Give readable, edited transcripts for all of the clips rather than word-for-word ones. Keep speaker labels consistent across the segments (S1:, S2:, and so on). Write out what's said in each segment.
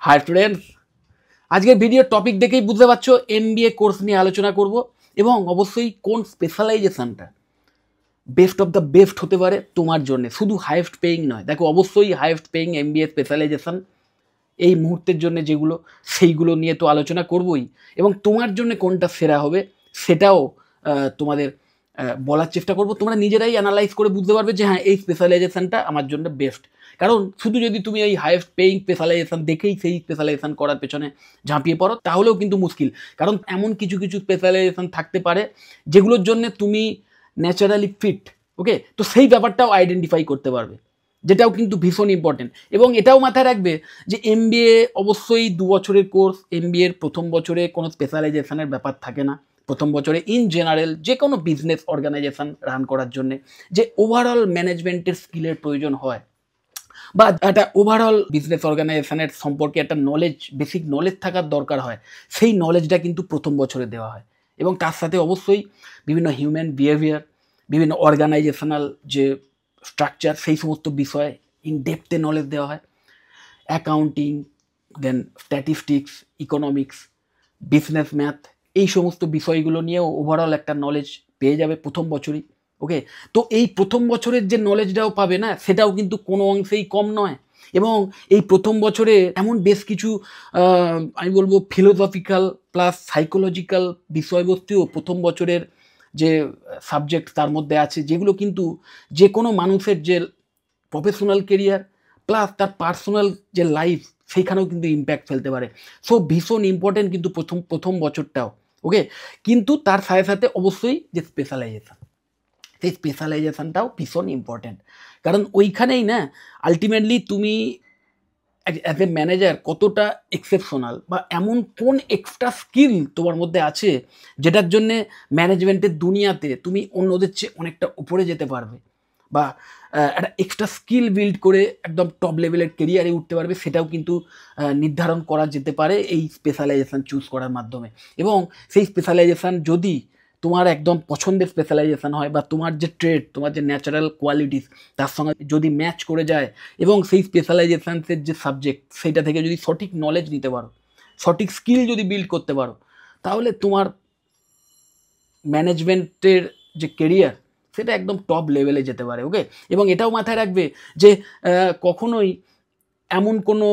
S1: High students, আজকের ভিডিওর topic দেখেই বুঝতে পারছো এমবিএ কোর্স নিয়ে আলোচনা করব এবং অবশ্যই কোন স্পেশালাইজেশনটা বেস্ট অফ দ্য বেস্ট হতে পারে তোমার জন্য, শুধু হাইয়েস্ট পেইং নয়। দেখো, অবশ্যই হাইয়েস্ট পেইং এমবিএ স্পেশালাইজেশন এই মুহূর্তের জন্য যেগুলো, সেইগুলো নিয়ে তো আলোচনা করবই, এবং তোমার জন্য কোনটা সেরা হবে সেটাও তোমাদের বলার চেষ্টা করব। তোমরা নিজেরাই অ্যানালাইজ করে বুঝতে পারবে যে হ্যাঁ, এই স্পেশালাইজেশনটা আমার জন্য বেস্ট। কারণ শুধু যদি তুমি এই হাইয়েস্ট পেইং স্পেশালাইজেশন দেখেই সেই স্পেশালাইজেশন করার পেছনে ঝাঁপিয়ে পড়ো, তাহলেও কিন্তু মুশকিল। কারণ এমন কিছু কিছু স্পেশালাইজেশন থাকতে পারে যেগুলোর জন্য তুমি ন্যাচারালি ফিট, ওকে? তো সেই ব্যাপারটাও আইডেন্টিফাই করতে পারবে, যেটাও কিন্তু ভীষণ ইম্পর্টেন্ট। এবং এটাও মাথায় রাখবে যে এমবিএ অবশ্যই 2 বছরের কোর্স। এমবিএর প্রথম বছরে কোনো স্পেশালাইজেশনের ব্যাপার থাকে না। প্রথম বছরে ইন জেনারেল যে কোনো বিজনেস অর্গানাইজেশন রান করার জন্য যে ওভারঅল ম্যানেজমেন্টের স্কিলের প্রয়োজন হয়, বা একটা ওভারঅল বিজনেস অর্গানাইজেশনের সম্পর্কে একটা নলেজ, বেসিক নলেজ থাকার দরকার হয়, সেই নলেজটা কিন্তু প্রথম বছরে দেওয়া হয়। এবং তার সাথে অবশ্যই বিভিন্ন হিউম্যান বিহেভিয়ার, বিভিন্ন অর্গানাইজেশনাল যে স্ট্রাকচার, সেই সমস্ত বিষয়ে ইন ডেপথে নলেজ দেওয়া হয়। অ্যাকাউন্টিং, দেন স্ট্যাটিস্টিক্স, ইকোনমিক্স, বিজনেস ম্যাথ, এই সমস্ত বিষয়গুলো নিয়েও ওভারঅল একটা নলেজ পেয়ে যাবে প্রথম বছরই, ওকে? তো এই প্রথম বছরের যে নলেজটাও পাবে না, সেটাও কিন্তু কোনো অংশেই কম নয়। এবং এই প্রথম বছরে এমন বেশ কিছু আমি বলবো ফিলোসফিক্যাল প্লাস সাইকোলজিক্যাল বিষয়বস্তুও প্রথম বছরের যে সাবজেক্ট তার মধ্যে আছে, যেগুলো কিন্তু যে কোনো মানুষের যে প্রফেশনাল কেরিয়ার প্লাস তার পার্সোনাল যে লাইফ, সেইখানেও কিন্তু ইম্প্যাক্ট ফেলতে পারে। সো ভীষণ ইম্পর্টেন্ট কিন্তু প্রথম বছরটাও, ওকে? কিন্তু তার সাথে সাথে অবশ্যই যে স্পেশালাইজেশন, সেই স্পেশালাইজেশনটাও ভীষণ ইম্পর্টেন্ট। কারণ ওইখানেই না আলটিমেটলি তুমি অ্যাজ এ ম্যানেজার কতটা এক্সেপশনাল, বা এমন কোন এক্সট্রা স্কিল তোমার মধ্যে আছে যেটার জন্যে ম্যানেজমেন্টের দুনিয়াতে তুমি অন্যদের চেয়ে অনেকটা উপরে যেতে পারবে, বা একটা এক্সট্রা স্কিল বিল্ড করে একদম টপ লেভেলের কেরিয়ারে উঠতে পারবে, সেটাও কিন্তু নির্ধারণ করা যেতে পারে এই স্পেশালাইজেশন চুজ করার মাধ্যমে। এবং সেই স্পেশালাইজেশন যদি তোমার একদম পছন্দের স্পেশালাইজেশন হয়, বা তোমার যে ট্রেড, তোমার যে ন্যাচারাল কোয়ালিটিস তার সঙ্গে যদি ম্যাচ করে যায়, এবং সেই স্পেশালাইজেশনসের যে সাবজেক্ট, সেইটা থেকে যদি সঠিক নলেজ নিতে পারো, সঠিক স্কিল যদি বিল্ড করতে পারো, তাহলে তোমার ম্যানেজমেন্টের যে কেরিয়ার, সেটা একদম টপ লেভেলে যেতে পারে, ওকে? এবং এটাও মাথায় রাখবে যে কখনোই এমন কোনো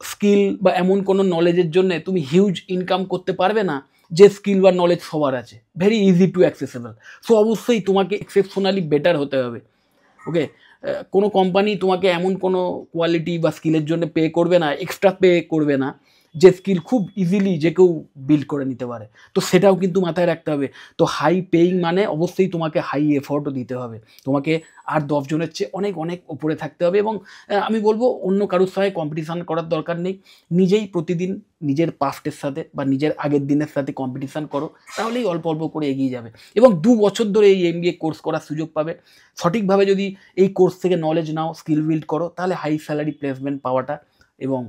S1: স্কিল বা এমন কোনো নলেজের জন্য তুমি হিউজ ইনকাম করতে পারবে না যে স্কিল বা নলেজ সবার আছে, very easy to accessible. So অবশ্যই তোমাকে এক্সেপশনালি বেটার হতে হবে, ওকে? কোনো কোম্পানি তোমাকে এমন কোনো কোয়ালিটি বা স্কিলের জন্য পে করবে না, এক্সট্রা পে করবে না, যে স্কিল খুব ইজিলি যে কেউ বিল্ড করে নিতে পারে। তো সেটাও কিন্তু মাথায় রাখতে হবে। তো হাই পেইং মানে অবশ্যই তোমাকে হাই এফোর্টও দিতে হবে, তোমাকে আর 10 জনের চেয়ে অনেক অনেক উপরে থাকতে হবে। এবং আমি বলবো অন্য কারোর সঙ্গে কম্পিটিশান করার দরকার নেই, নিজেই প্রতিদিন নিজের পাস্টের সাথে বা নিজের আগের দিনের সাথে কম্পিটিশান করো, তাহলেই অল্প অল্প করে এগিয়ে যাবে। এবং 2 বছর ধরে এই এমবিএ কোর্স করার সুযোগ পাবে। সঠিকভাবে যদি এই কোর্স থেকে নলেজ নাও, স্কিল বিল্ড করো, তাহলে হাই স্যালারি প্লেসমেন্ট পাওয়াটা এবং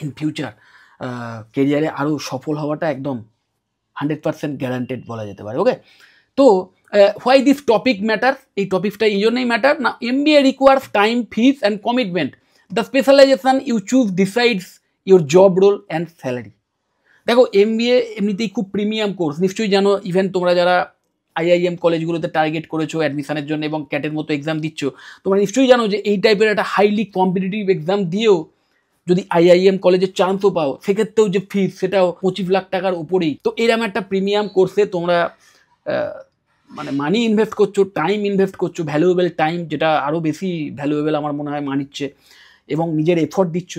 S1: ইন ফিউচার কেরিয়ারে আরও সফল হওয়াটা একদম 100% গ্যারান্টেড বলা যেতে পারে, ওকে? তো হোয়াই দিস টপিক ম্যাটার, এই টপিকটা এই জন্যই ম্যাটার না, MBA requires time, fees and commitment. The specialization you choose decides your job role and salary. দেখো, এমবিএ এমনিতেই খুব প্রিমিয়াম কোর্স, নিশ্চয়ই জানো। ইভেন তোমরা যারা আইআইএম কলেজগুলোতে টার্গেট করেছো অ্যাডমিশনের জন্য এবং ক্যাটের মতো এক্সাম দিচ্ছ, তোমরা নিশ্চয়ই জানো যে এই টাইপের একটা হাইলি কম্পিটিটিভ এক্সাম দিয়েও যদি আইআইএম কলেজের চান্সও পাও, সেক্ষেত্রেও যে ফিস, সেটাও 25 লাখ টাকার উপরেই। তো এরকম একটা প্রিমিয়াম কোর্সে তোমরা মানে মানি ইনভেস্ট করছো, টাইম ইনভেস্ট করছো, ভ্যালুয়েবল টাইম, যেটা আরও বেশি ভ্যালুয়েবল আমার মনে হয় মানিচ্ছে, এবং নিজের এফোর্ট দিচ্ছ।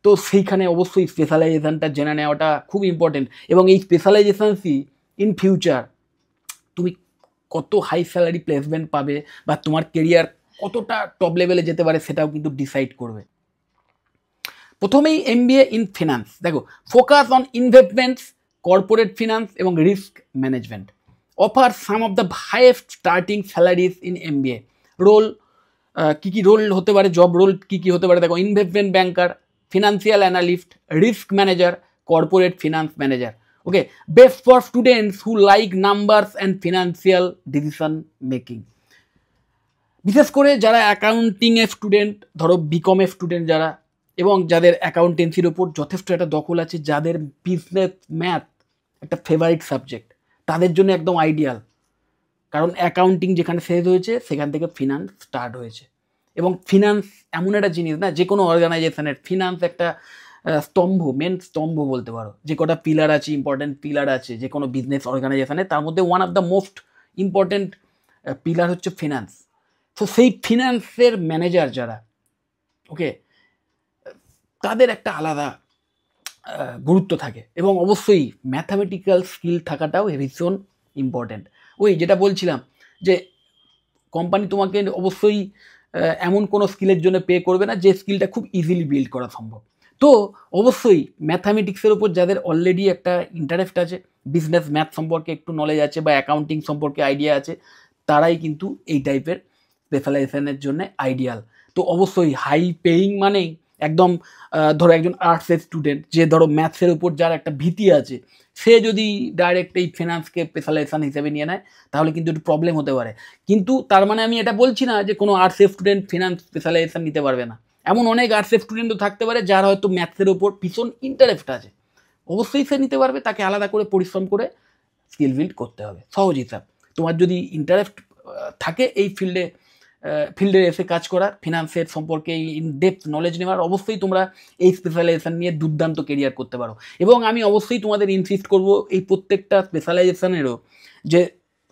S1: তো সেইখানে অবশ্যই স্পেশালাইজেশনটা জেনে নেওয়াটা খুব ইম্পর্টেন্ট। এবং এই স্পেশালাইজেশনসই ইন ফিউচার তুমি কত হাই স্যালারি প্লেসমেন্ট পাবে, বা তোমার কেরিয়ার কতটা টপ লেভেলে যেতে পারে, সেটাও কিন্তু ডিসাইড করবে। প্রথমেই এমবিএ ইন ফিনান্স। দেখো, focus on investments, corporate finance এবং risk management. Offer some of the highest starting salaries in MBA. Role কী কী রোল হতে পারে, জব রোল কী কী হতে পারে? দেখো, investment banker, financial analyst, risk manager, corporate finance manager, okay? Best for students who like numbers and financial decision making. বিশেষ করে যারা অ্যাকাউন্টিংয়ের স্টুডেন্ট, ধরো বিকমের স্টুডেন্ট যারা, এবং যাদের অ্যাকাউন্টেন্সির ওপর যথেষ্ট একটা দখল আছে, যাদের বিজনেস ম্যাথ একটা ফেভারিট সাবজেক্ট, তাদের জন্য একদম আইডিয়াল। কারণ অ্যাকাউন্টিং যেখানে শেষ হয়েছে সেখান থেকে ফিনান্স স্টার্ট হয়েছে। এবং ফিনান্স এমন একটা জিনিস না, যে কোনো অর্গানাইজেশনের ফিনান্স একটা স্তম্ভ, মেন স্তম্ভ বলতে পারো। যে কটা পিলার আছে, ইম্পর্টেন্ট পিলার আছে যে কোনো বিজনেস অর্গানাইজেশনে, তার মধ্যে one of the most important pillar হচ্ছে ফিনান্স। তো সেই ফিনান্সের ম্যানেজার যারা, ওকে, তাদের একটা আলাদা গুরুত্ব থাকে। এবং অবশ্যই ম্যাথামেটিক্যাল স্কিল থাকাটাও ভীষণ ইম্পর্টেন্ট। ওই যেটা বলছিলাম যে কোম্পানি তোমাকে অবশ্যই এমন কোনো স্কিলের জন্য পে করবে না যে স্কিলটা খুব ইজিলি বিল্ড করা সম্ভব। তো অবশ্যই ম্যাথামেটিক্সের ওপর যাদের অলরেডি একটা ইন্টারেস্ট আছে, বিজনেস ম্যাথ সম্পর্কে একটু নলেজ আছে বা অ্যাকাউন্টিং সম্পর্কে আইডিয়া আছে, তারাই কিন্তু এই টাইপের স্পেশালাইজেশনের জন্য আইডিয়াল। তো অবশ্যই হাই পেইং মানেই একদম ধরো একজন আর্টসের স্টুডেন্ট, যে ধরো ম্যাথসের উপর যার একটা ভীতি আছে, সে যদি ডাইরেক্ট এই ফিনান্সকে স্পেশালাইজেশন হিসেবে নিয়ে নেয় তাহলে কিন্তু একটু প্রবলেম হতে পারে। কিন্তু তার মানে আমি এটা বলছি না যে কোনো আর্টসের স্টুডেন্ট ফিনান্স স্পেশালাইজেশন নিতে পারবে না। এমন অনেক আর্টসের স্টুডেন্টও থাকতে পারে যার হয়তো ম্যাথসের ওপর ভীষণ ইন্টারেস্ট আছে, অবশ্যই সে নিতে পারবে। তাকে আলাদা করে পরিশ্রম করে স্কিল বিল্ড করতে হবে। সহজ হিসাব, তোমার যদি ইন্টারেস্ট থাকে এই ফিল্ডে এসে কাজ করার, ফিনান্সের সম্পর্কে ইন ডেপথ নলেজ নেওয়ার, অবশ্যই তোমরা এই স্পেশালাইজেশন নিয়ে দুর্দান্ত কেরিয়ার করতে পারো। এবং আমি অবশ্যই তোমাদের ইনসিস্ট করব, এই প্রত্যেকটা স্পেশালাইজেশনেরও যে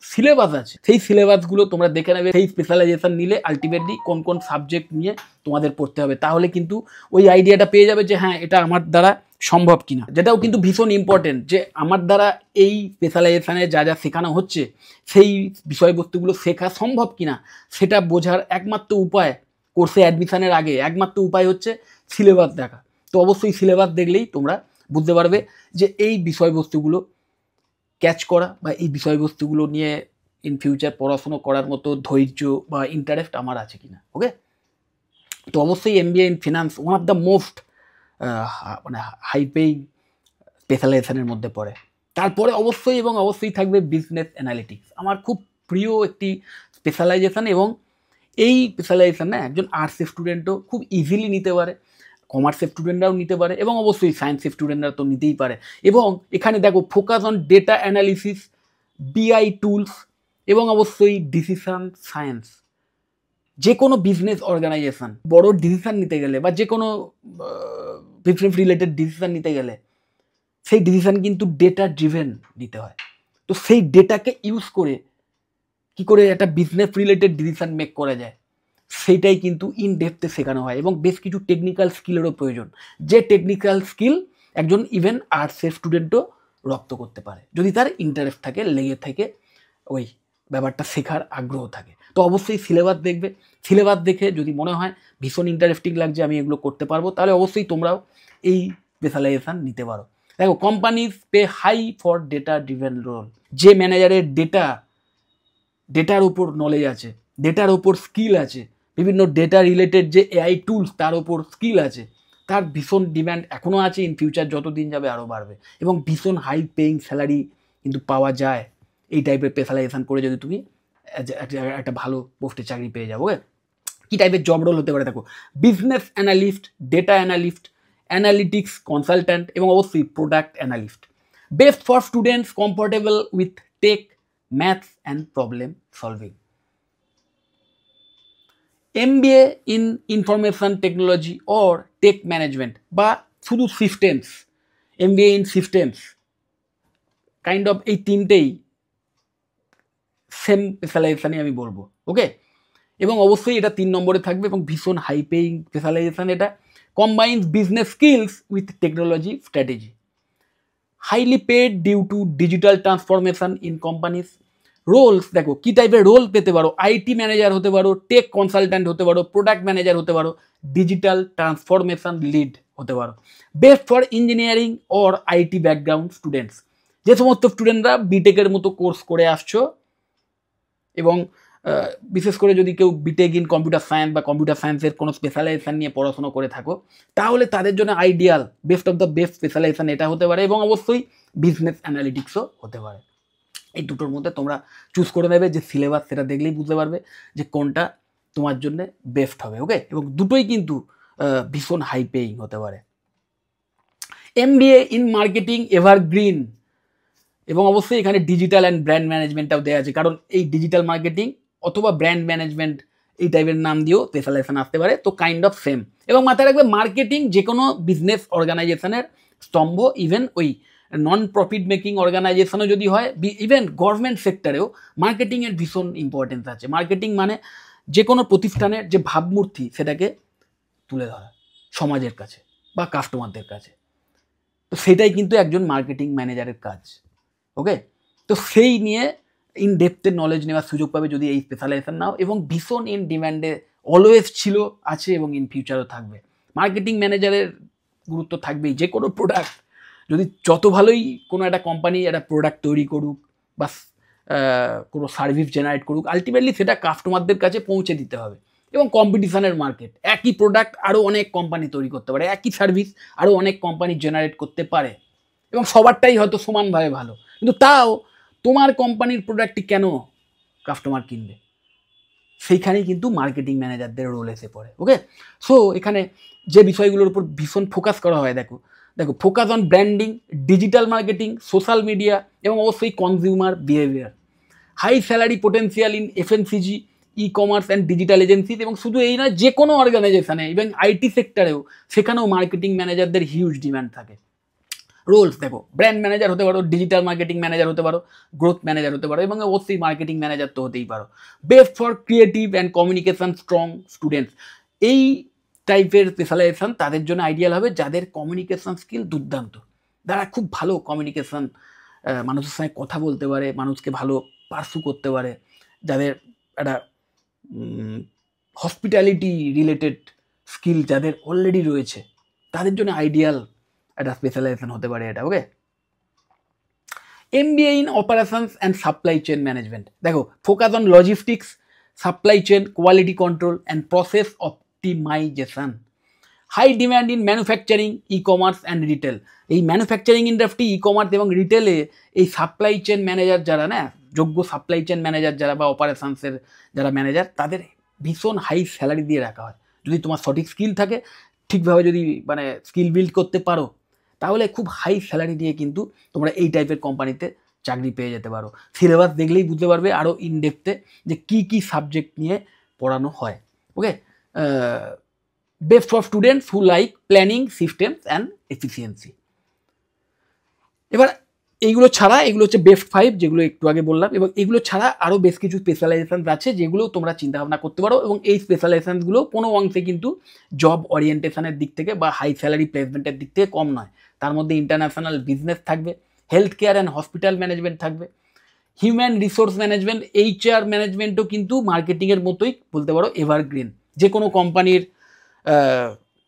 S1: সিলেবাস আছে সেই সিলেবাসগুলো তোমরা দেখে নেবে। সেই স্পেশালাইজেশন নিলে আলটিমেটলি কোন কোন সাবজেক্ট নিয়ে তোমাদের পড়তে হবে, তাহলে কিন্তু ওই আইডিয়াটা পেয়ে যাবে যে হ্যাঁ এটা আমার দ্বারা সম্ভব কিনা। যেটাও কিন্তু ভীষণ ইম্পর্টেন্ট যে আমার দ্বারা এই স্পেশালাইজেশনে যা যা শেখানো হচ্ছে সেই বিষয়বস্তুগুলো শেখা সম্ভব কিনা, সেটা বোঝার একমাত্র উপায়, কোর্সে অ্যাডমিশনের আগে একমাত্র উপায় হচ্ছে সিলেবাস দেখা। তো অবশ্যই সিলেবাস দেখলেই তোমরা বুঝতে পারবে যে এই বিষয়বস্তুগুলো ক্যাচ করা বা এই বিষয়বস্তুগুলো নিয়ে ইন ফিউচার পড়াশুনো করার মতো ধৈর্য বা ইন্টারেস্ট আমার আছে কিনা। ওকে, তো অবশ্যই MBA in finance one of the most মানে হাই পেইং স্পেশালাইজেশনের মধ্যে পড়ে। তারপরে অবশ্যই থাকবে বিজনেস অ্যানালিটিক্স, আমার খুব প্রিয় একটি স্পেশালাইজেশন। এবং এই স্পেশালাইজেশন না একজন আর্টসের স্টুডেন্টও খুব ইজিলি নিতে পারে, কমার্সের স্টুডেন্টরাও নিতে পারে, এবং অবশ্যই সায়েন্সের স্টুডেন্টরা তো নিতেই পারে। এবং এখানে দেখো ফোকাস অন ডেটা অ্যানালিসিস, বিআই টুলস, এবং অবশ্যই ডিসিশন সায়েন্স। যে কোনো বিজনেস অর্গানাইজেশন বড় ডিসিশন নিতে গেলে বা যে কোনো বিজনেস রিলেটেড ডিসিশন নিতে গেলে সেই ডিসিশন কিন্তু ডেটা ড্রিভেন নিতে হয়। তো সেই ডেটাকে ইউজ করে কি করে একটা বিজনেস রিলেটেড ডিসিশন মেক করা যায় সেইটাই কিন্তু ইন ডেপথে শেখানো হয়। এবং বেশ কিছু টেকনিক্যাল স্কিলেরও প্রয়োজন, যে টেকনিক্যাল স্কিল একজন ইভেন আর্টসের স্টুডেন্টও রপ্ত করতে পারে যদি তার ইন্টারেস্ট থাকে, লেগে থাকে, ওই ব্যাপারটা শেখার আগ্রহ থাকে। তো অবশ্যই সিলেবাস দেখবে, সিলেবাস দেখে যদি মনে হয় ভীষণ ইন্টারেস্টিং লাগছে, আমি এগুলো করতে পারবো, তাহলে অবশ্যই তোমরাও এই স্পেশালাইজেশন নিতে পারো। দেখো companies pay high for data driven role. যে ম্যানেজারের ডেটার উপর নলেজ আছে, ডেটার ওপর স্কিল আছে, বিভিন্ন ডেটা রিলেটেড যে এআই টুলস তার ওপর স্কিল আছে, তার ভীষণ ডিম্যান্ড এখনও আছে, ইন ফিউচার যত দিন যাবে আরও বাড়বে। এবং ভীষণ হাই পেইং স্যালারি কিন্তু পাওয়া যায় এই টাইপের স্পেশালাইজেশন করে, যদি তুমি একটা ভালো পোস্টে চাকরি পেয়ে যাবো। কী টাইপের জব রোল হতে পারে দেখো, business analyst, data analyst, analytics consultant, এবং অবশ্যই product analyst. Best for students comfortable with tech, maths and problem solving. MBA in information technology or tech management, বা শুধু systems, MBA in systems, kind of এই তিনটেই same স্পেশালাইজেশনই আমি বলবো। ওকে, এবং অবশ্যই এটা 3 নম্বরে থাকবে এবং ভীষণ হাই পেইং স্পেশালাইজেশন। এটা combines business skills with technology strategy, highly paid due to digital transformation in companies. Roles দেখো কী টাইপের রোল পেতে পারো, আইটি ম্যানেজার হতে পারো, টেক কনসালট্যান্ট হতে পারো, প্রোডাক্ট ম্যানেজার হতে পারো, ডিজিটাল ট্রান্সফরমেশন লিড হতে পারো। Best for engineering or IT background students, যে সমস্ত স্টুডেন্টরা বিটেকের মতো কোর্স করে আসছো, এবং বিশেষ করে যদি কেউ বিটেক ইন কম্পিউটার সায়েন্স বা কম্পিউটার সায়েন্সের কোনো স্পেশালাইজেশন নিয়ে পড়াশোনা করে থাকো, তাহলে তাদের জন্য ideal best of the best specialization এটা হতে পারে। এবং অবশ্যই বিজনেস অ্যানালিটিক্সও হতে পারে। এই দুটোর মধ্যে তোমরা চুজ করে নেবে, যে সিলেবাস সেটা দেখলেই বুঝতে পারবে যে কোনটা তোমার জন্য বেস্ট হবে। ওকে, এবং দুটোই কিন্তু ভীষণ হাই পেইং হতে পারে। MBA ইন মার্কেটিং এভারগ্রিন, এবং অবশ্যই এখানে ডিজিটাল অ্যান্ড ব্র্যান্ড ম্যানেজমেন্টটাও দেওয়া আছে, কারণ এই ডিজিটাল মার্কেটিং অথবা ব্র্যান্ড ম্যানেজমেন্ট এই টাইপের নাম দিয়েও স্পেশালাইজেশন আসতে পারে, তো কাইন্ড অফ সেম। এবং মাথায় রাখবে মার্কেটিং যে কোনো বিজনেস অর্গানাইজেশনের স্তম্ভ, ইভেন ওই নন প্রফিট মেকিং অর্গানাইজেশনও যদি হয়, ইভেন গভর্নমেন্ট সেক্টরেও মার্কেটিংয়ের ভীষণ ইম্পর্টেন্স আছে। মার্কেটিং মানে যে কোনো প্রতিষ্ঠানের যে ভাবমূর্তি সেটাকে তুলে ধরা সমাজের কাছে বা কাস্টমারদের কাছে, তো সেটাই কিন্তু একজন মার্কেটিং ম্যানেজারের কাজ। ওকে, তো সেই নিয়ে ইন ডেপথের নলেজ নেওয়ার সুযোগ পাবে যদি এই স্পেশালাইজেশন নাও, এবং ভীষণ ইন ডিম্যান্ডে অলওয়েজ ছিল, আছে এবং ইন ফিউচারও থাকবে। মার্কেটিং ম্যানেজারের গুরুত্ব থাকবেই। যে কোনো প্রোডাক্ট যদি যত ভালোই কোনো একটা কোম্পানি একটা প্রোডাক্ট তৈরি করুক বা কোনো সার্ভিস জেনারেট করুক, আলটিমেটলি সেটা কাস্টমারদের কাছে পৌঁছে দিতে হবে। এবং কম্পিটিশনের মার্কেট, একই প্রোডাক্ট আরও অনেক কোম্পানি তৈরি করতে পারে, একই সার্ভিস আরও অনেক কোম্পানি জেনারেট করতে পারে, এবং সবারটাই হয়তো সমানভাবে ভালো, কিন্তু তাও তোমার কোম্পানির প্রোডাক্টটি কেন কাস্টমার কিনবে, সেইখানেই কিন্তু মার্কেটিং ম্যানেজারদের রোল এসে পড়ে। ওকে, সো এখানে যে বিষয়গুলোর উপর ভীষণ ফোকাস করা হয়, দেখো focus on branding, digital marketing, social media, এবং অবশ্যই consumer behaviour. High salary potential in FMCG, e commerce and digital agencies, এবং শুধু এই নয়, যে কোনো অর্গানাইজেশনে ইভেন আইটি সেক্টরেও সেখানেও মার্কেটিং ম্যানেজারদের হিউজ ডিম্যান্ড থাকে। রোলস দেখো, ব্র্যান্ড ম্যানেজার হতে পারো, ডিজিটাল মার্কেটিং ম্যানেজার হতে পারো, গ্রোথ ম্যানেজার হতে পারো, এবং অবশ্যই মার্কেটিং ম্যানেজার তো হতেই পারো। Best for creative and communication strong students, এই টাইপের স্পেশালাইজেশন তাদের জন্য আইডিয়াল হবে যাদের কমিউনিকেশন স্কিল দুর্দান্ত, যারা খুব ভালো কমিউনিকেশন, মানুষের সঙ্গে কথা বলতে পারে, মানুষকে ভালো পার্সু করতে পারে, যাদের একটা হসপিটালিটি রিলেটেড স্কিল যাদের অলরেডি রয়েছে, তাদের জন্য আইডিয়াল একটা স্পেশালাইজেশন হতে পারে এটা। Okay, MBA in operations and supply chain management, দেখো focus on logistics, supply chain, quality control and process optimisation. High demand in manufacturing, e commerce and retail, এই ম্যানুফ্যাকচারিং ইন্ডাস্ট্রি, ই কমার্স এবং রিটেলে এই supply chain manager যারা, না যোগ্য supply chain manager যারা বা অপারেশনসের যারা ম্যানেজার, তাদের ভীষণ হাই স্যালারি দিয়ে রাখা হয়। যদি তোমার সঠিক স্কিল থাকে, ঠিকভাবে যদি মানে স্কিল বিল্ড করতে পারো, তাহলে খুব হাই স্যালারি দিয়ে কিন্তু তোমরা এই টাইপের কোম্পানিতে চাকরি পেয়ে যেতে পারো। সিলেবাস দেখলেই বুঝতে পারবে আরও ইন ডেপথে যে কী কী সাবজেক্ট নিয়ে পড়ানো হয়। Okay, best for students who like planning, systems and efficiency. এবার এইগুলো ছাড়া, এগুলো হচ্ছে বেস্ট 5 যেগুলো একটু আগে বললাম, এবং এগুলো ছাড়া আরও বেশ কিছু স্পেশালাইজেশন আছে যেগুলো তোমরা চিন্তাভাবনা করতে পারো, এবং এই স্পেশালাইজেশনগুলো কোনো অংশে কিন্তু জব ওরিয়েন্টেশনের দিক থেকে বা হাই স্যালারি প্লেসমেন্টের দিক থেকে কম নয়। তার মধ্যে ইন্টারন্যাশনাল বিজনেস থাকবে, health care and hospital management থাকবে, হিউম্যান রিসোর্স ম্যানেজমেন্ট, HR ম্যানেজমেন্টও কিন্তু মার্কেটিংয়ের মতোই বলতে পারো এভারগ্রিন। যে কোনো কোম্পানির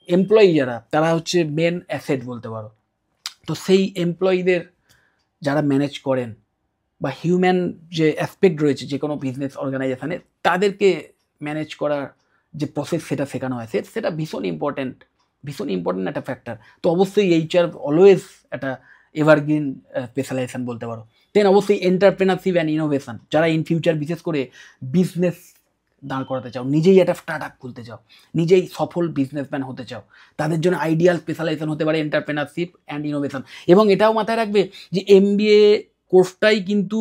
S1: এমপ্লয়ি যারা, তারা হচ্ছে মেন অ্যাসেট বলতে পারো, তো সেই এমপ্লয়িদের যারা ম্যানেজ করেন বা হিউম্যান যে অ্যাসপেক্ট রয়েছে যে কোনো বিজনেস অর্গানাইজেশনে, তাদেরকে ম্যানেজ করার যে প্রসেস সেটা শেখানো হয়, সেটা ভীষণ ইম্পর্ট্যান্ট একটা ফ্যাক্টর। তো অবশ্যই HR অলওয়েজ একটা এভারগ্রিন স্পেশালাইজেশন বলতে পারো। দেন অবশ্যই এন্টারপ্রেনারশিপ অ্যান্ড ইনোভেশন, যারা ইন ফিউচার বিশেষ করে বিজনেস দাঁড় করাতে চাও, নিজেই একটা স্টার্ট আপ খুলতে চাও, নিজেই সফল বিজনেসম্যান হতে চাও, তাদের জন্য আইডিয়াল স্পেশালাইজেশন হতে পারে এন্টারপ্রেনারশিপ অ্যান্ড ইনোভেশন। এবং এটাও মাথায় রাখবে যে MBA কোর্সটাই কিন্তু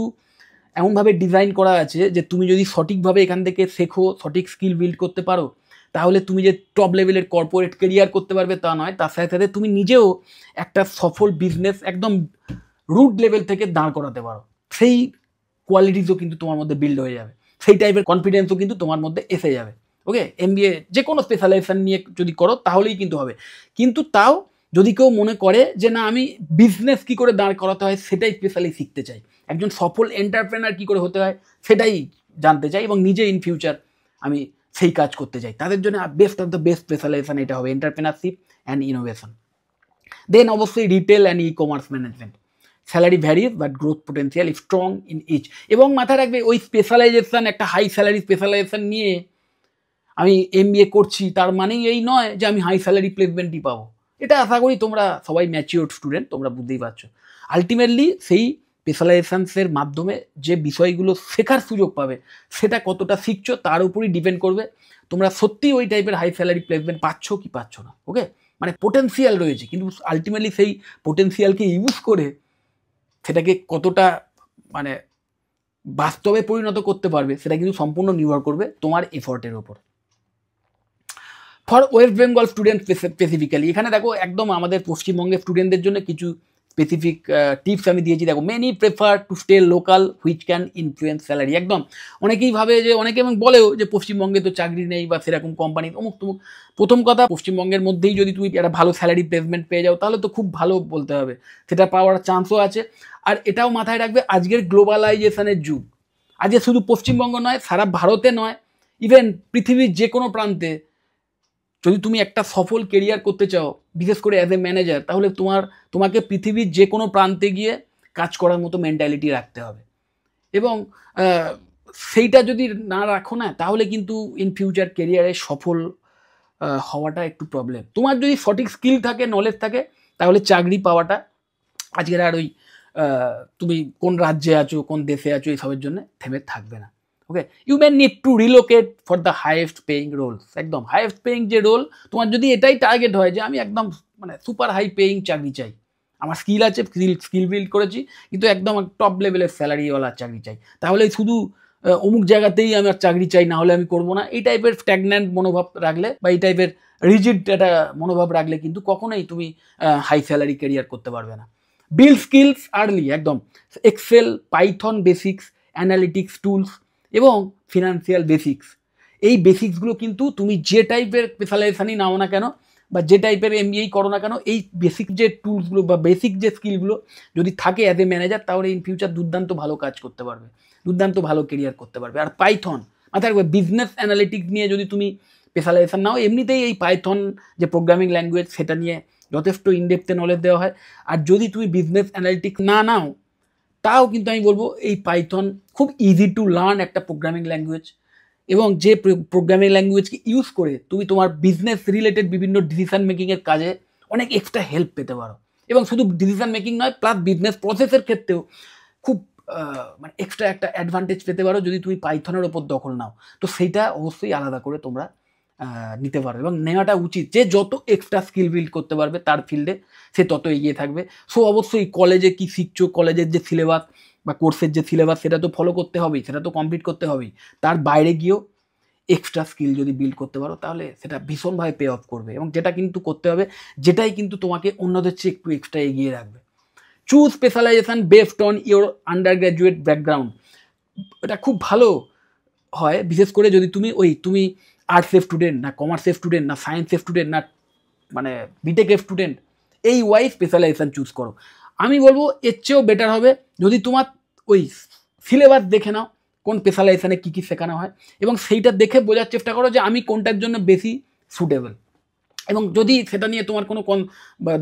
S1: এমনভাবে ডিজাইন করা আছে যে তুমি যদি সঠিকভাবে এখান থেকে শেখো, সঠিক স্কিল বিল্ড করতে পারো, তাহলে তুমি যে টপ লেভেলের কর্পোরেট কেরিয়ার করতে পারবে তা নয়, তার সাথে সাথে তুমি নিজেও একটা সফল বিজনেস একদম রুট লেভেল থেকে দাঁড় করাতে পারো। সেই কোয়ালিটিসও কিন্তু তোমার মধ্যে বিল্ড হয়ে যাবে, সেই টাইপের কনফিডেন্সও কিন্তু তোমার মধ্যে এসে যাবে। ওকে, MBA যে কোনো স্পেশালাইজেশন নিয়ে যদি করো তাহলেই কিন্তু হবে। কিন্তু তাও যদি কেউ মনে করে যে না, আমি বিজনেস কী করে দাঁড় করাতে হয় সেটাই স্পেশালি শিখতে চাই, একজন সফল এন্টারপ্রেনার কী করে হতে হয় সেটাই জানতে চাই, এবং নিজে ইন ফিউচার আমি সেই কাজ করতে চাই, তাদের জন্য best of the best specialization এটা হবে এন্টারপ্রেনারশিপ অ্যান্ড ইনোভেশন। দেন অবশ্যই retail and e commerce management, salary varies but growth potential strong in each. এবং মাথায় রাখবে ওই স্পেশালাইজেশন, একটা হাই স্যালারি স্পেশালাইজেশন নিয়ে আমি MBA করছি তার মানেই এই নয় যে আমি হাই স্যালারি প্লেসমেন্টই পাবো। এটা আশা করি তোমরা সবাই ম্যাচিওর স্টুডেন্ট, তোমরা বুঝতেই পারছো। আলটিমেটলি সেই স্পেশালাইজেশনসের মাধ্যমে যে বিষয়গুলো শেখার সুযোগ পাবে সেটা কতটা শিখছো তার উপরই ডিপেন্ড করবে তোমরা সত্যি ওই টাইপের হাই স্যালারি প্লেসমেন্ট পাচ্ছ কি পাচ্ছ না। ওকে, মানে পোটেন্সিয়াল রয়েছে, কিন্তু আলটিমেটলি সেই পোটেন্সিয়ালকে ইউজ করে সেটাকে কতটা মানে বাস্তবে পরিণত করতে পারবে সেটা কিন্তু সম্পূর্ণ নির্ভর করবে তোমার এফর্টের ওপর। For West Bengal student specifically, এখানে দেখো একদম আমাদের পশ্চিমবঙ্গের স্টুডেন্টদের জন্য কিছু স্পেসিফিক টিপস আমি দিয়েছি। দেখো, many prefer to stay local which can influence salary. একদম অনেকেই ভাবে যে, অনেকে এবং বলেও যে পশ্চিমবঙ্গে তো চাকরি নেই বা সেরকম কোম্পানি অমুক তমুক। প্রথম কথা, পশ্চিমবঙ্গের মধ্যেই যদি তুমি একটা ভালো স্যালারি প্লেসমেন্ট পেয়ে যাও তাহলে তো খুব ভালো বলতে হবে, সেটা পাওয়ার চান্সও আছে। আর এটাও মাথায় রাখবে, আজকের গ্লোবালাইজেশনের যুগ, আজকে শুধু পশ্চিমবঙ্গ নয়, সারা ভারতে নয়, ইভেন পৃথিবীর যে কোনো প্রান্তে যদি তুমি একটা সফল কেরিয়ার করতে চাও, বিশেষ করে অ্যাজ এ ম্যানেজার, তাহলে তোমাকে পৃথিবীর যে কোনো প্রান্তে গিয়ে কাজ করার মতো মেন্টালিটি রাখতে হবে। এবং সেইটা যদি না রাখো না, তাহলে কিন্তু ইন ফিউচার কেরিয়ারে সফল হওয়াটা একটু প্রবলেম। তোমার যদি সঠিক স্কিল থাকে, নলেজ থাকে, তাহলে চাকরি পাওয়াটা আজকের আর ওই তুমি কোন রাজ্যে আছো, কোন দেশে আছো, এইসবের জন্য থেমে থাকবে না। Okay, you may need to relocate for the highest paying roles. একদম হাইয়েস্ট পেইং যে রোল, তোমার যদি এটাই টার্গেট হয় যে আমি একদম মানে সুপার হাই পেইং চাকরি চাই, আমার স্কিল আছে, স্কিল বিল্ড করেছি, কিন্তু একদম টপ লেভেলের স্যালারিওয়ালা চাকরি চাই, তাহলে শুধু অমুক জায়গাতেই আমার চাকরি চাই, না হলে আমি করবো না, এই টাইপের স্ট্যাগন্যান্ট মনোভাব রাখলে বা এই টাইপের রিজিড একটা মনোভাব রাখলে কিন্তু কখনোই তুমি হাই স্যালারি ক্যারিয়ার করতে পারবে না। বিল্ড স্কিলস আর্লি, একদম Excel, Python basics, analytics tools এবং ফিনান্সিয়াল বেসিক্স। এই বেসিক্সগুলো কিন্তু তুমি যে টাইপের স্পেশালাইজেশনই নাও না কেন বা যে টাইপের MBA করো না কেন, এই বেসিক যে টুলসগুলো বা বেসিক যে স্কিলগুলো যদি থাকে অ্যাজ এ ম্যানেজার, তাহলে ইন ফিউচার দুর্দান্ত ভালো কাজ করতে পারবে, দুর্দান্ত ভালো কেরিয়ার করতে পারবে। আর পাইথন মাথায় রাখবে, বিজনেস অ্যানালিটিক্স নিয়ে যদি তুমি স্পেশালাইজেশন নাও, এমনিতেই এই পাইথন যে প্রোগ্রামিং ল্যাঙ্গুয়েজ সেটা নিয়ে যথেষ্ট ইনডেপথে নলেজ দেওয়া হয়। আর যদি তুমি বিজনেস অ্যানালিটিক্স না নাও, তাও কিন্তু আমি বলবো এই পাইথন খুব ইজি টু লার্ন একটা প্রোগ্রামিং ল্যাঙ্গুয়েজ, এবং যে প্রোগ্রামিং ল্যাঙ্গুয়েজকে ইউজ করে তুমি তোমার বিজনেস রিলেটেড বিভিন্ন ডিসিশন মেকিংয়ের কাজে অনেক এক্সট্রা হেল্প পেতে পারো। এবং শুধু ডিসিশন মেকিং নয়, প্লাস বিজনেস প্রসেসের ক্ষেত্রেও খুব মানে এক্সট্রা একটা অ্যাডভান্টেজ পেতে পারো যদি তুমি পাইথনের ওপর দখল নাও। তো সেইটা অবশ্যই আলাদা করে তোমরা নিতে পারো এবং নেওয়াটা উচিত। যে যত এক্সট্রা স্কিল বিল্ড করতে পারবে তার ফিল্ডে, সে তত এগিয়ে থাকবে। সো অবশ্যই কলেজে কি শিখছো, কলেজের যে সিলেবাস বা কোর্সের যে সিলেবাস, সেটা তো ফলো করতে হবেই, সেটা তো কমপ্লিট করতে হবেই। তার বাইরে গিয়েও এক্সট্রা স্কিল যদি বিল্ড করতে পারো, তাহলে সেটা ভীষণভাবে পে অফ করবে। এবং যেটা কিন্তু করতে হবে, যেটাই কিন্তু তোমাকে অন্যদের চেয়ে একটু এক্সট্রা এগিয়ে রাখবে। Choose specialization based on your undergraduate background. এটা খুব ভালো হয়, বিশেষ করে যদি তুমি আর্টসের স্টুডেন্ট, না কমার্সের স্টুডেন্ট, না সায়েন্সের স্টুডেন্ট, না মানে বিটেকের স্টুডেন্ট, এই ওয়াই স্পেশালাইজেশন চুজ করো। আমি বলবো এর চেয়েও বেটার হবে যদি তোমার ওই সিলেবাস দেখে নাও, কোন স্পেশালাইজেশনে কী কী শেখানো হয়, এবং সেইটা দেখে বোঝার চেষ্টা করো যে আমি কোনটার জন্য বেশি সুটেবল। এবং যদি সেটা নিয়ে তোমার কোনো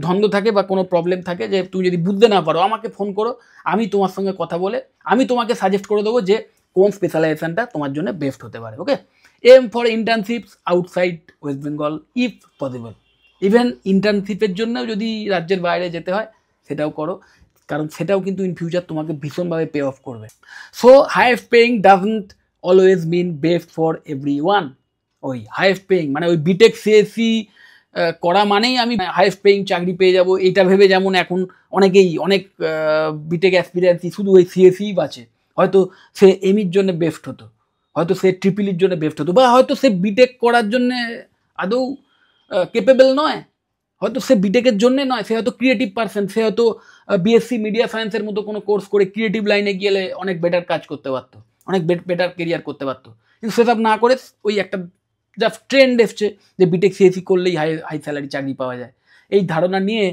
S1: দ্বন্দ্ব থাকে বা কোনো প্রবলেম থাকে, যে তুমি যদি বুঝতে না পারো, আমাকে ফোন করো, আমি তোমার সঙ্গে কথা বলে আমি তোমাকে সাজেস্ট করে দেবো যে কোন স্পেশালাইজেশনটা তোমার জন্য বেস্ট হতে পারে। Okay, aim for internships outside West Bengal if possible. Even ইন্টার্নশিপের জন্যও যদি রাজ্যের বাইরে যেতে হয় সেটাও করো, কারণ সেটাও কিন্তু ইন ফিউচার তোমাকে ভীষণভাবে পে অফ করবে। So highest paying doesn't always mean best for everyone. ওই হাইয়েস্ট পেইং মানে ওই বিটেক সিএসসি করা মানেই আমি হাইয়েস্ট পেইং চাকরি পেয়ে যাব, এইটা ভেবে যেমন এখন অনেক বিটেক অ্যাসপিরিয়েন্সি শুধু ওই সিএসসিই বাঁচে। হয়তো সে এমির জন্য বেস্ট হতো, হয়তো সে ট্রিপলির জন্য বেস্ট হতো, বা হয়তো সে বিটেক করার জন্য আদৌ কেপেবল নয়, হয়তো সে বিটেকের জন্যে নয়, সে হয়তো ক্রিয়েটিভ পার্সন, সে হয়তো বিএসসি মিডিয়া সায়েন্সের মতো কোনো কোর্স করে ক্রিয়েটিভ লাইনে গেলে অনেক বেটার কাজ করতে পারতো, অনেক বেটার কেরিয়ার করতে পারতো। কিন্তু সেসব না করে ওই একটা জাস্ট ট্রেন্ড এসছে যে বিটেক সিএসসি করলেই হাই স্যালারি চাকরি পাওয়া যায়, এই ধারণা নিয়ে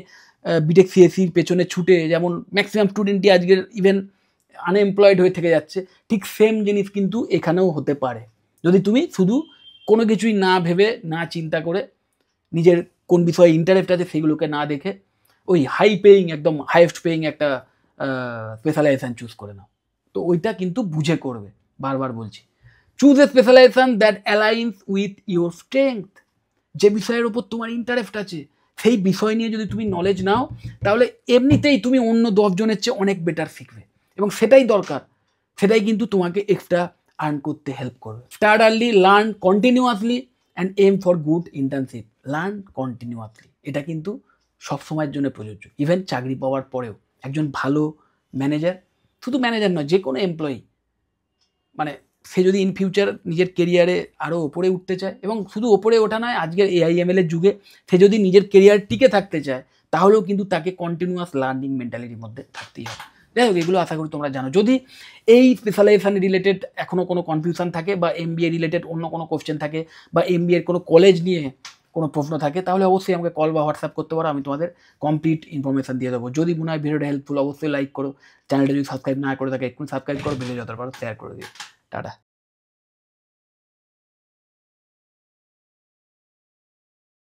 S1: বিটেক সিএসসির পেছনে ছুটে যেমন ম্যাক্সিমাম স্টুডেন্টই আজকের ইভেন আনএমপ্লয়েড হয়ে থেকে যাচ্ছে, ঠিক সেম জিনিস কিন্তু এখানেও হতে পারে যদি তুমি শুধু কোনো কিছুই না ভেবে, না চিন্তা করে, নিজের কোন বিষয়ে ইন্টারেস্ট আছে সেগুলোকে না দেখে ওই হাই পেইং, একদম হাইয়েস্ট পেইং একটা স্পেশালাইজেশন চুজ করে নাও। তো ওইটা কিন্তু বুঝে করবে, বারবার বলছি। Choose a specialization that aligns with your strength. যে বিষয়ের উপর তোমার ইন্টারেস্ট আছে সেই বিষয় নিয়ে যদি তুমি নলেজ নাও, তাহলে এমনিতেই তুমি অন্য 10 জনের চেয়ে অনেক বেটার শিখবে। এবং সেটাই দরকার, সেটাই কিন্তু তোমাকে এক্সট্রা আর্ন করতে হেল্প করবে। Start early, learn continuously and aim for good internship. Learn continuously, এটা কিন্তু সবসময়ের জন্য প্রযোজ্য। ইভেন চাকরি পাওয়ার পরেও একজন ভালো ম্যানেজার, শুধু ম্যানেজার নয়, যে কোনো এমপ্লয়ি, মানে সে যদি ইন ফিউচার নিজের কেরিয়ারে আরও ওপরে উঠতে চায়, এবং শুধু ওপরে ওঠা নয়, আজকের AIML এর যুগে সে যদি নিজের কেরিয়ার টিকে থাকতে চায়, তাহলেও কিন্তু তাকে কন্টিনিউয়াস লার্নিং মেন্টালিটির মধ্যে থাকতেই হবে। যাই হোক, এগুলো আশা করি তোমরা জানো। যদি এই স্পেশালাইজেশন রিলেটেড এখনও কোনো কনফিউশন থাকে, বা MBA রিলেটেড অন্য কোনো কোশ্চেন থাকে, বা MBA এর কোনো কলেজ নিয়ে কোনো প্রশ্ন থাকে, তাহলে অবশ্যই আমাকে কল বা হোয়াটসঅ্যাপ করতে পারো, আমি তোমাদের কমপ্লিট ইনফরমেশন দিয়ে দেবো। যদি মনে হয় ভিডিওটা হেল্পফুল, অবশ্যই লাইক করো। চ্যানেলটা যদি সাবস্ক্রাইব না করে থাকে, একটু সাবস্ক্রাইব করো, ভিডিও যত পারো শেয়ার করে দিও। টাটা।